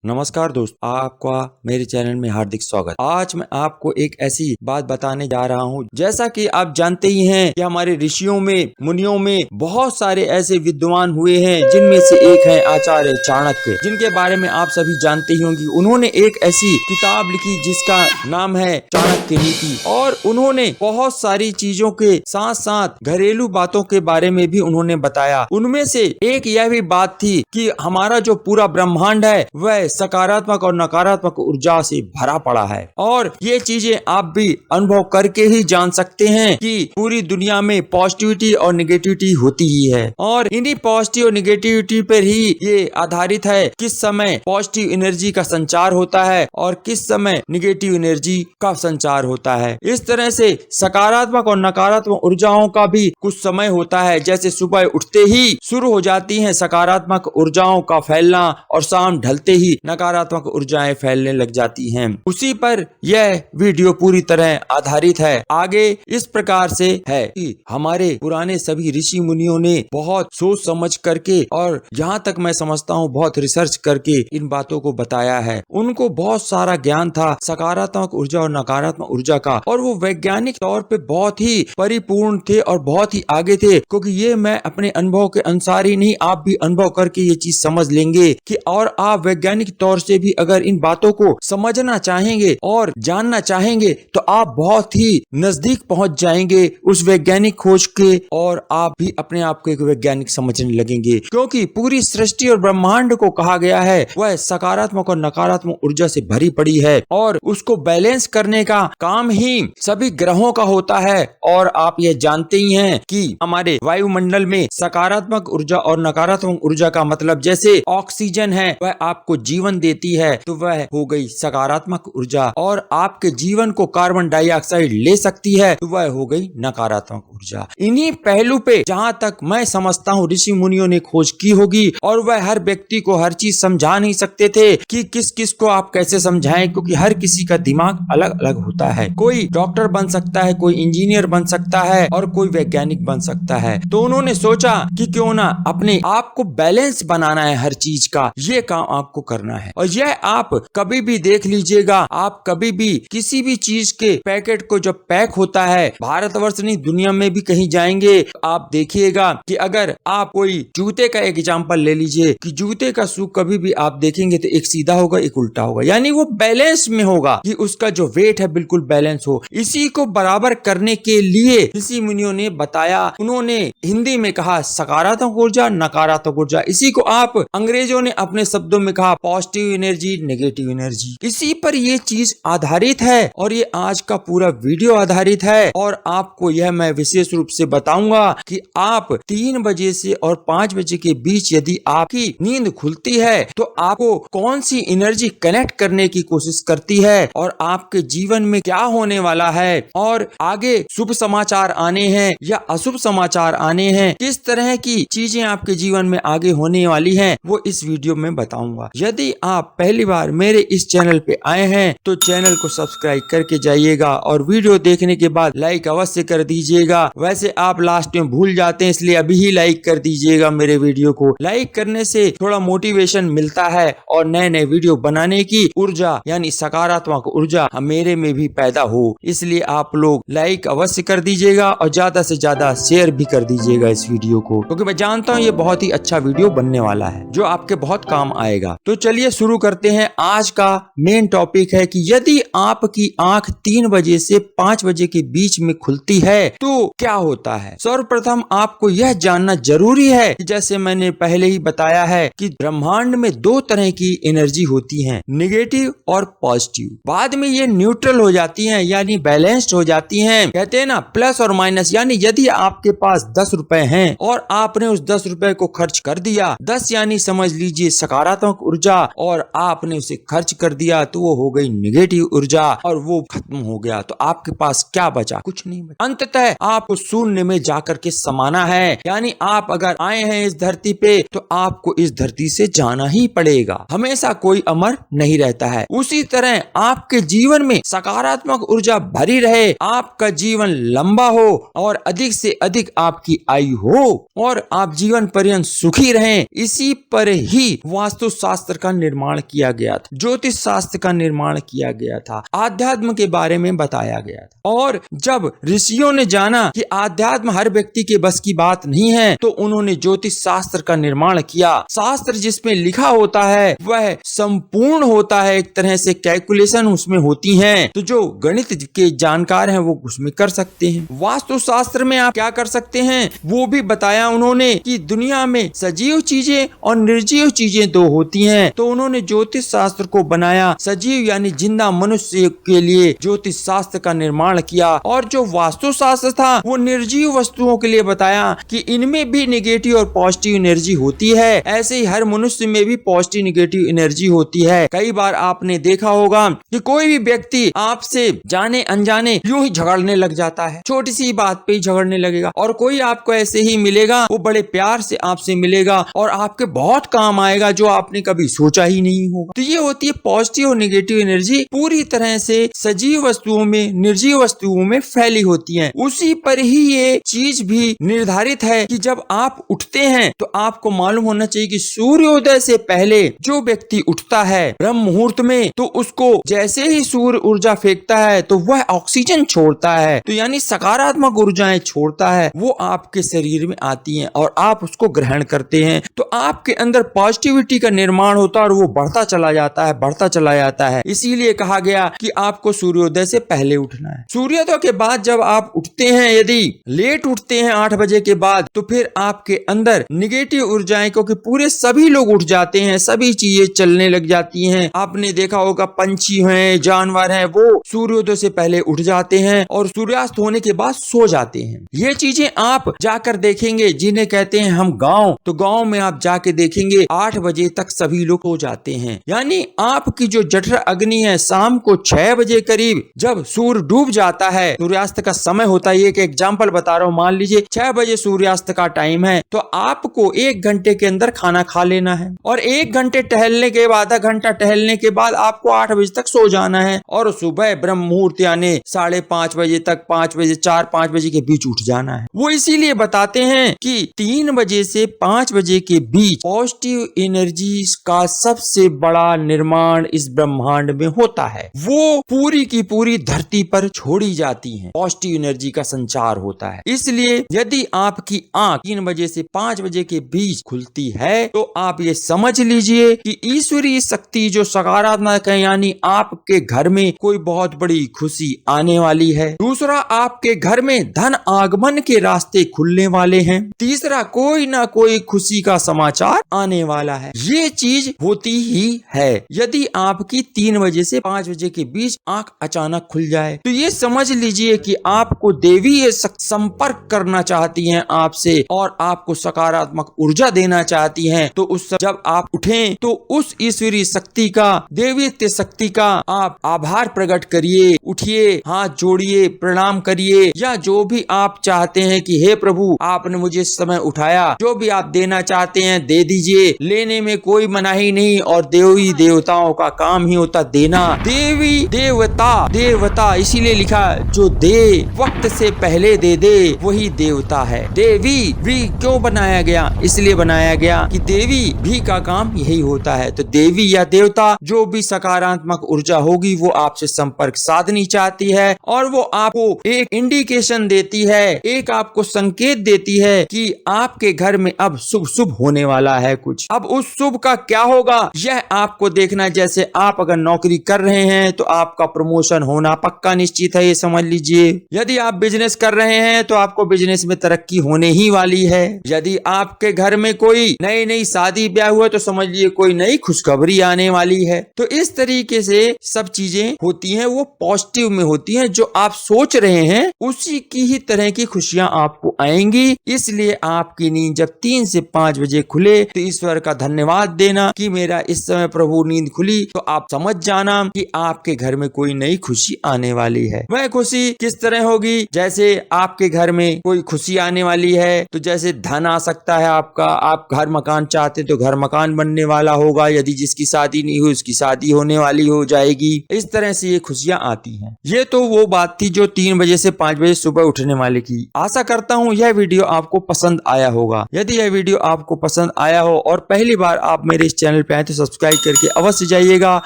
नमस्कार दोस्तों, आपका मेरे चैनल में हार्दिक स्वागत। आज मैं आपको एक ऐसी बात बताने जा रहा हूँ। जैसा कि आप जानते ही हैं कि हमारे ऋषियों में, मुनियों में बहुत सारे ऐसे विद्वान हुए हैं, जिनमें से एक है आचार्य चाणक्य, जिनके बारे में आप सभी जानते ही होंगे। उन्होंने एक ऐसी किताब लिखी जिसका नाम है चाणक्य नीति, और उन्होंने बहुत सारी चीजों के साथ साथ घरेलू बातों के बारे में भी उन्होंने बताया। उनमें से एक यह भी बात थी कि हमारा जो पूरा ब्रह्मांड है वह सकारात्मक और नकारात्मक ऊर्जा से भरा पड़ा है, और ये चीजें आप भी अनुभव करके ही जान सकते हैं कि पूरी दुनिया में पॉजिटिविटी और निगेटिविटी होती ही है, और इन्हीं पॉजिटिव और निगेटिविटी पर ही ये आधारित है किस समय पॉजिटिव एनर्जी का संचार होता है और किस समय निगेटिव एनर्जी का संचार होता है। इस तरह से सकारात्मक और नकारात्मक ऊर्जाओं का भी कुछ समय होता है, जैसे सुबह उठते ही शुरू हो जाती हैं सकारात्मक ऊर्जाओं का फैलना और शाम ढलते ही नकारात्मक ऊर्जाएं फैलने लग जाती हैं। उसी पर यह वीडियो पूरी तरह आधारित है। आगे इस प्रकार से है कि हमारे पुराने सभी ऋषि मुनियों ने बहुत सोच समझ करके, और जहाँ तक मैं समझता हूँ बहुत रिसर्च करके इन बातों को बताया है। उनको बहुत सारा ज्ञान था सकारात्मक ऊर्जा और नकारात्मक ऊर्जा का, और वो वैज्ञानिक तौर पे बहुत ही परिपूर्ण थे और बहुत ही आगे थे। क्योंकि ये मैं अपने अनुभव के अनुसार ही नहीं, आप भी अनुभव करके ये चीज समझ लेंगे कि, और आप वैज्ञानिक तौर से भी अगर इन बातों को समझना चाहेंगे और जानना चाहेंगे तो आप बहुत ही नजदीक पहुंच जाएंगे उस वैज्ञानिक खोज के, और आप भी अपने आप को एक वैज्ञानिक समझने लगेंगे। क्योंकि पूरी सृष्टि और ब्रह्मांड को कहा गया है वह सकारात्मक और नकारात्मक ऊर्जा से भरी पड़ी है, और उसको बैलेंस करने का काम ही सभी ग्रहों का होता है। और आप ये जानते ही हैं कि हमारे वायुमंडल में सकारात्मक ऊर्जा और नकारात्मक ऊर्जा का मतलब, जैसे ऑक्सीजन है वह आपको जीवन देती है तो वह हो गई सकारात्मक ऊर्जा, और आपके जीवन को कार्बन डाइऑक्साइड ले सकती है तो वह हो गई नकारात्मक ऊर्जा। इन्हीं पहलू पे जहाँ तक मैं समझता हूँ ऋषि मुनियों ने खोज की होगी, और वह हर व्यक्ति को हर चीज समझा नहीं सकते थे कि किस किस को आप कैसे समझाएं, क्योंकि हर किसी का दिमाग अलग अलग होता है। कोई डॉक्टर बन सकता है, कोई इंजीनियर बन सकता है, और कोई वैज्ञानिक बन सकता है। तो उन्होंने सोचा कि क्यों ना अपने आप को बैलेंस बनाना है, हर चीज का ये काम आपको करना है। और यह आप कभी भी देख लीजिएगा, आप कभी भी किसी भी चीज के पैकेट को जब पैक होता है, भारतवर्ष नहीं दुनिया में भी कहीं जाएंगे, आप देखिएगा कि अगर आप कोई जूते का एग्जांपल ले लीजिए कि जूते का शू कभी भी आप देखेंगे तो एक सीधा होगा एक उल्टा होगा, यानी वो बैलेंस में होगा कि उसका जो वेट है बिल्कुल बैलेंस हो। इसी को बराबर करने के लिए ऋषि मुनियों ने बताया। उन्होंने हिंदी में कहा सकारात्मक ऊर्जा, नकारात्मक ऊर्जा। इसी को आप अंग्रेजों ने अपने शब्दों में कहा पॉजिटिव एनर्जी, नेगेटिव एनर्जी। इसी पर ये चीज आधारित है, और ये आज का पूरा वीडियो आधारित है। और आपको यह मैं विशेष रूप से बताऊंगा कि आप 3 बजे से और 5 बजे के बीच यदि आपकी नींद खुलती है तो आपको कौन सी एनर्जी कनेक्ट करने की कोशिश करती है, और आपके जीवन में क्या होने वाला है, और आगे शुभ समाचार आने हैं या अशुभ समाचार आने हैं, किस तरह की चीजें आपके जीवन में आगे होने वाली हैं, वो इस वीडियो में बताऊंगा। यदि आप पहली बार मेरे इस चैनल पे आए हैं तो चैनल को सब्सक्राइब करके जाइएगा, और वीडियो देखने के बाद लाइक अवश्य कर दीजिएगा। वैसे आप लास्ट में भूल जाते हैं, इसलिए अभी ही लाइक कर दीजिएगा। मेरे वीडियो को लाइक करने से थोड़ा मोटिवेशन मिलता है, और नए नए वीडियो बनाने की ऊर्जा यानी सकारात्मक ऊर्जा मेरे में भी पैदा हो। इसलिए आप लोग लाइक अवश्य कर दीजिएगा, और ज्यादा से ज्यादा शेयर भी कर दीजिएगा इस वीडियो को, क्योंकि मैं जानता हूँ ये बहुत ही अच्छा वीडियो बनने वाला है जो आपके बहुत काम आएगा। तो चलिए शुरू करते हैं। आज का मेन टॉपिक है कि यदि आपकी आंख 3 बजे से 5 बजे के बीच में खुलती है तो क्या होता है। सर्वप्रथम आपको यह जानना जरूरी है कि जैसे मैंने पहले ही बताया है कि ब्रह्मांड में 2 तरह की एनर्जी होती है, नेगेटिव और पॉजिटिव। बाद में ये न्यूट्रल हो जाती है, यानी बैलेंस्ड हो जाती है। कहते हैं ना प्लस और माइनस, यानी यदि आपके पास 10 रुपए हैं और आपने उस 10 रुपए को खर्च कर दिया, 10 यानी समझ लीजिए सकारात्मक ऊर्जा, और आपने उसे खर्च कर दिया तो वो हो गई नेगेटिव ऊर्जा, और वो खत्म हो गया। तो आपके पास क्या बचा? कुछ नहीं बचा। अंततः आपको शून्य में जाकर के समाना है। यानी आप अगर आए हैं इस धरती पे तो आपको इस धरती से जाना ही पड़ेगा। हमेशा कोई अमर नहीं रहता है। उसी तरह आपके जीवन में सकारात्मक ऊर्जा भरी रहे, आपका जीवन लंबा हो और अधिक से अधिक आपकी आयु हो, और आप जीवन पर्यंत सुखी रहें। इसी पर ही वास्तु शास्त्र का निर्माण किया गया था, ज्योतिष शास्त्र का निर्माण किया गया था, आध्यात्म के बारे में बताया गया था। और जब ऋषियों ने जाना कि आध्यात्म हर व्यक्ति के बस की बात नहीं है, तो उन्होंने ज्योतिष शास्त्र का निर्माण किया। शास्त्र जिसमें लिखा होता है वह संपूर्ण होता है, एक तरह से कैलकुलेशन उसमें होती है, तो जो गणित के जानकार हैं वो उसमें कर सकते हैं। वास्तु शास्त्र में आप क्या कर सकते हैं वो भी बताया उन्होंने कि दुनिया में सजीव चीजें और निर्जीव चीजें दो होती हैं, तो उन्होंने ज्योतिष शास्त्र को बनाया, सजीव यानी जिंदा मनुष्य के लिए ज्योतिष शास्त्र का निर्माण किया। और जो वास्तु शास्त्र था वो निर्जीव वस्तुओं के लिए बताया कि इनमें भी नेगेटिव और पॉजिटिव एनर्जी होती है, ऐसे ही हर मनुष्य में भी पॉजिटिव नेगेटिव एनर्जी होती है। कई बार आपने देखा होगा कि कोई भी व्यक्ति आपसे जाने अनजाने यूं ही झगड़ने लग जाता है, छोटी सी बात पे ही झगड़ने लगेगा, और कोई आपको ऐसे ही मिलेगा, वो बड़े प्यार से आपसे मिलेगा और आपके बहुत काम आएगा जो आपने कभी सोचा ही नहीं होगा। तो ये होती है पॉजिटिव और नेगेटिव एनर्जी, पूरी तरह से सजीव वस्तुओं में निर्जीव वस्तुओं में फैली होती है। उसी पर ही ये चीज भी निर्धारित है कि जब आप उठते हैं तो आपको मालूम होना चाहिए कि सूर्योदय से पहले जो व्यक्ति उठता है ब्रह्म मुहूर्त में, तो उसको जैसे ही सूर्य ऊर्जा फेंकता है तो वह ऑक्सीजन छोड़ता है, तो यानी सकारात्मक ऊर्जाएं छोड़ता है, वो आपके शरीर में आती हैं और आप उसको ग्रहण करते हैं, तो आपके अंदर पॉजिटिविटी का निर्माण होता है और वो बढ़ता चला जाता है, बढ़ता चला जाता है। इसीलिए कहा गया कि आपको सूर्योदय से पहले उठना है। सूर्योदय के बाद जब आप उठते हैं, यदि लेट उठते हैं 8 बजे के बाद, तो फिर आपके अंदर निगेटिव ऊर्जाएं, क्योंकि पूरे सभी लोग उठ जाते हैं, सभी चीजें चलने लग जाती हैं। आपने देखा होगा पंछी हैं, जानवर हैं, वो सूर्योदय से पहले उठ जाते हैं और सूर्यास्त होने के बाद सो जाते हैं। ये चीजें आप जाकर देखेंगे, जिन्हें कहते हैं हम गांव, तो गांव में आप जाके देखेंगे 8 बजे तक सभी लोग सो जाते हैं। यानी आपकी जो जठर अग्नि है, शाम को 6 बजे करीब जब सूर्य डूब जाता है, सूर्यास्त का समय होता है, एक एग्जाम्पल बता रहा हूँ, मान लीजिए 6 बजे सूर्यास्त का टाइम है, तो आपको 1 घंटे के अंदर खाना खा लेना है और 1 घंटे टहलने के बाद, आधा घंटा टहलने के बाद आपको 8 बजे तक सो जाना है और सुबह ब्रह्म मुहूर्त यानी 5:30 बजे तक, 5 बजे 4-5 बजे के बीच उठ जाना है। वो इसीलिए बताते हैं कि 3 बजे से 5 बजे के बीच पॉजिटिव एनर्जी का सबसे बड़ा निर्माण इस ब्रह्मांड में होता है, वो पूरी की पूरी धरती पर छोड़ी जाती है, पॉजिटिव एनर्जी का संचार होता है। इसलिए यदि आपकी आंख 3 बजे से 5 बजे के बीच खुलती है तो आप ये समझ लीजिए कि ईश्वरीय शक्ति जो सकारात्मक है, यानी आपके घर में कोई बहुत बड़ी खुशी आने वाली है। दूसरा, आपके घर में धन आगमन के रास्ते खुलने वाले हैं। तीसरा, कोई ना कोई खुशी का समाचार आने वाला है। ये चीज होती ही है यदि आपकी 3 बजे से 5 बजे के बीच आंख अचानक खुल जाए, तो ये समझ लीजिए कि आपको देवी ये संपर्क करना चाहती हैं आपसे और आपको सकारात्मक ऊर्जा देना चाहती हैं। तो उस जब आप उठें तो उस ईश्वरीय शक्ति का, देवीत्य शक्ति का आप आभार प्रकट करिए, उठिए, हाथ जोड़िए, प्रणाम करिए, या जो भी आप चाहते हैं कि हे प्रभु आपने मुझे इस समय उठाया, जो भी आप देना चाहते हैं दे दीजिए, लेने में कोई मनाही नहीं, और देवी देवताओं का काम ही होता देना। देवी देवता देवता इसीलिए लिखा, जो दे वक्त से पहले दे दे वही देवता है। देवी भी क्यों बनाया गया? इसलिए बनाया गया कि देवी भी का काम यही होता है। तो देवी या देवता जो भी सकारात्मक ऊर्जा होगी वो आपसे संपर्क साधनी चाहती है और वो आपको एक इंडिकेशन देती है, एक आपको संकेत देती है कि आपके घर में अब शुभ शुभ होने वाला है कुछ। अब उस शुभ का क्या होगा यह आपको देखना। जैसे आप अगर नौकरी कर रहे हैं तो आपका प्रमोशन होना पक्का निश्चित है, ये समझ लीजिए। यदि आप बिजनेस कर रहे हैं तो आपको बिजनेस में तरक्की होने ही वाली है। यदि आपके घर में कोई नई शादी ब्याह हुआ तो समझ लीजिए कोई नई खुशखबरी आने वाली है। तो इस तरीके से सब चीजें होती हैं, वो पॉजिटिव में होती हैं। जो आप सोच रहे हैं उसी की ही तरह की खुशियां आपको आएंगी। इसलिए आपकी नींद जब 3 से 5 बजे खुले तो ईश्वर का धन्यवाद देना कि मेरा इस समय प्रभु नींद खुली, तो आप समझ जाना कि आपके घर में कोई नई खुशी आने वाली है। वह खुशी किस तरह होगी? जैसे आपके घर में कोई खुशी आने वाली है तो जैसे धन आ सकता है आपका, आप घर मकान चाहते तो घर मकान बनने वाला होगा, यदि जिसकी शादी नहीं हुई उसकी शादी होने वाली हो जाएगी। इस तरह से ये खुशियां आती हैं। ये तो वो बात थी जो 3 बजे से 5 बजे सुबह उठने वाले की। आशा करता हूँ यह वीडियो आपको पसंद आया होगा। यदि यह वीडियो आपको पसंद आया हो और पहली बार आप मेरे इस चैनल चैनल पे आए तो सब्सक्राइब करके अवश्य जाइएगा।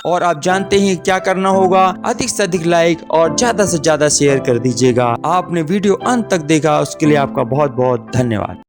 और आप जानते हैं क्या करना होगा, अधिक से अधिक लाइक और ज्यादा से ज्यादा शेयर कर दीजिएगा। आपने वीडियो अंत तक देखा उसके लिए आपका बहुत बहुत धन्यवाद।